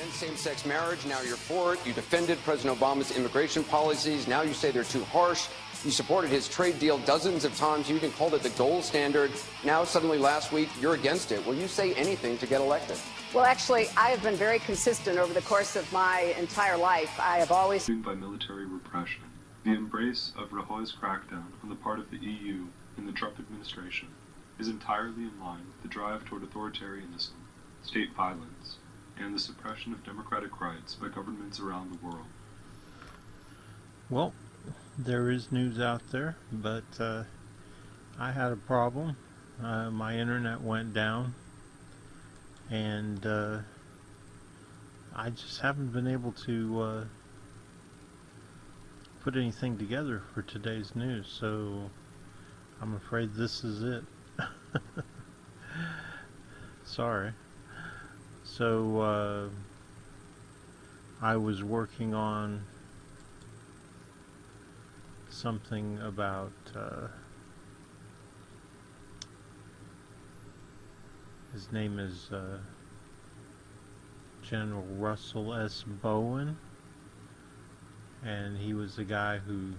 against same-sex marriage, now you're for it. You defended President Obama's immigration policies, now you say they're too harsh. You supported his trade deal dozens of times. You even called it the gold standard. Now, suddenly last week, you're against it. Will you say anything to get elected? Well, actually, I have been very consistent over the course of my entire life. I have always... ...by military repression. The embrace of Rajoy's crackdown on the part of the EU in the Trump administration is entirely in line with the drive toward authoritarianism, state violence, and the suppression of democratic rights by governments around the world. Well, there is news out there, but I had a problem. My internet went down, and I just haven't been able to put anything together for today's news, so I'm afraid this is it. Sorry. So I was working on something about his name is General Russell S. Bowen, and he was the guy who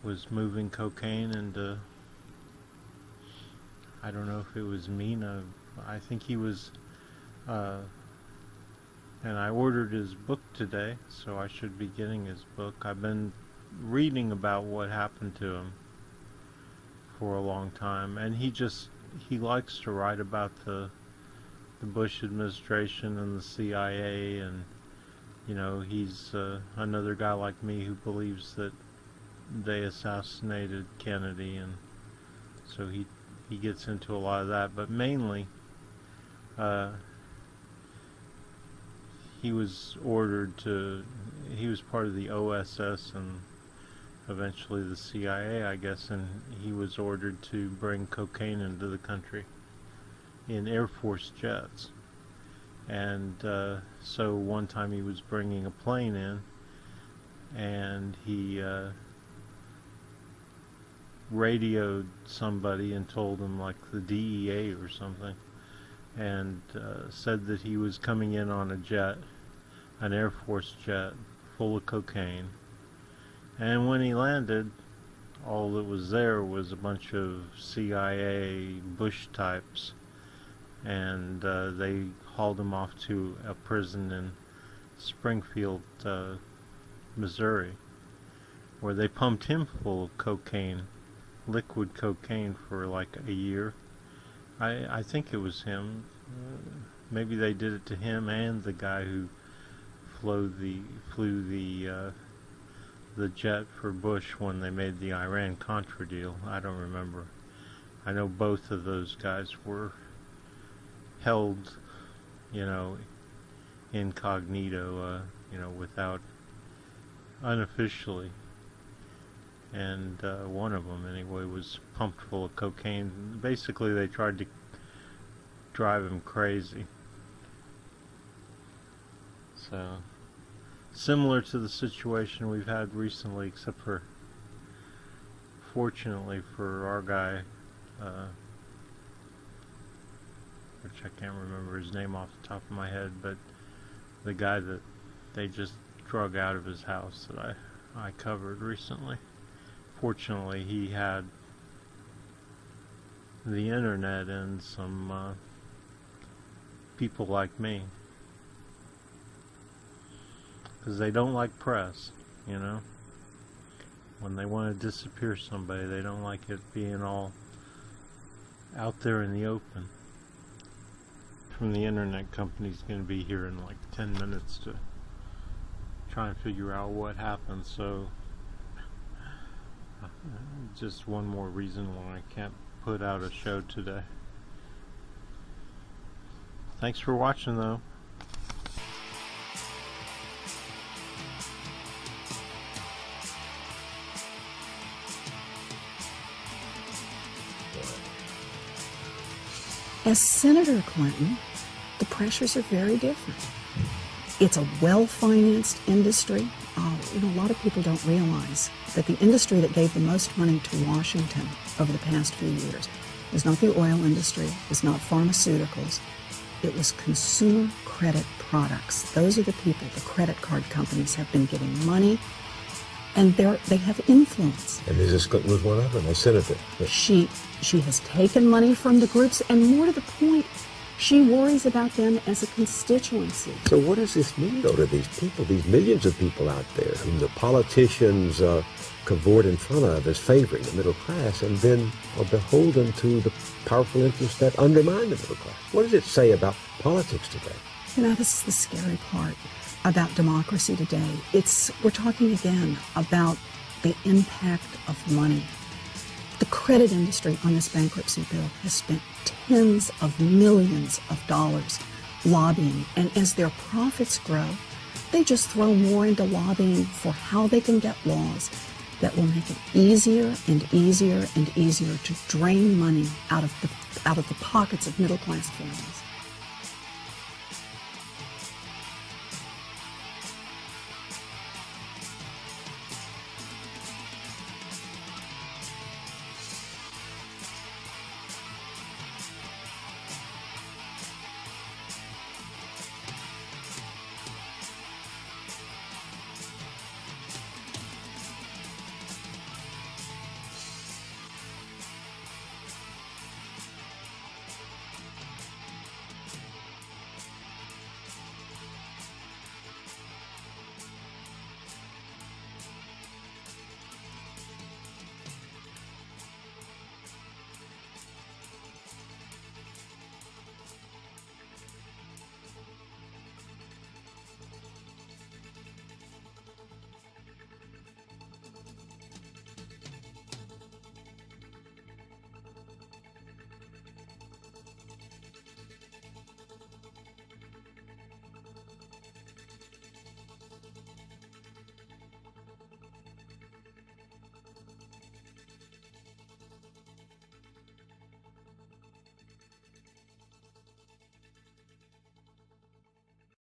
was moving cocaine into, I don't know if it was Mina, I think he was, and I ordered his book today, so I should be getting his book. I've been reading about what happened to him for a long time, and he likes to write about the Bush administration and the CIA, and you know, he's another guy like me who believes that they assassinated Kennedy, and so he gets into a lot of that, but mainly he was ordered to, he was part of the OSS and eventually the CIA, I guess, and he was ordered to bring cocaine into the country in Air Force jets. And so one time he was bringing a plane in, and he radioed somebody and told them, like the DEA or something, and said that he was coming in on a jet, an Air Force jet full of cocaine. And when he landed, all that was there was a bunch of CIA Bush types, and they hauled him off to a prison in Springfield, Missouri, where they pumped him full of cocaine, liquid cocaine, for like a year. I think it was him. Maybe they did it to him and the guy who flew the jet for Bush when they made the Iran-Contra deal. I don't remember. I know both of those guys were held, you know, incognito, you know, without, unofficially. And one of them, anyway, was pumped full of cocaine. Basically, they tried to drive him crazy. So, similar to the situation we've had recently, except for, fortunately for our guy, which I can't remember his name off the top of my head, but the guy that they just drug out of his house that I covered recently. Fortunately, he had the internet and some people like me, because they don't like press, you know. When they want to disappear somebody, they don't like it being all out there in the open. From the internet company's going to be here in like 10 minutes to try and figure out what happened, so just one more reason why I can't put out a show today. Thanks for watching, though. As Senator Clinton, the pressures are very different. It's a well-financed industry. A lot of people don't realize that the industry that gave the most money to Washington over the past few years was not the oil industry, was not pharmaceuticals. It was consumer credit products. Those are the people, the credit card companies have been giving money, and they have influence. And Mrs. Clinton was one of them, a senator. But She has taken money from the groups, and more to the point, she worries about them as a constituency. so what does this mean, though, to these people, these millions of people out there whom the politicians cavort in front of as favoring the middle class and then are beholden to the powerful interests that undermine the middle class? What does it say about politics today? You know, this is the scary part about democracy today. We're talking again about the impact of money. The credit industry on this bankruptcy bill has spent tens of millions of dollars lobbying, and as their profits grow, they just throw more into lobbying for how they can get laws that will make it easier and easier and easier to drain money out of the pockets of middle-class families.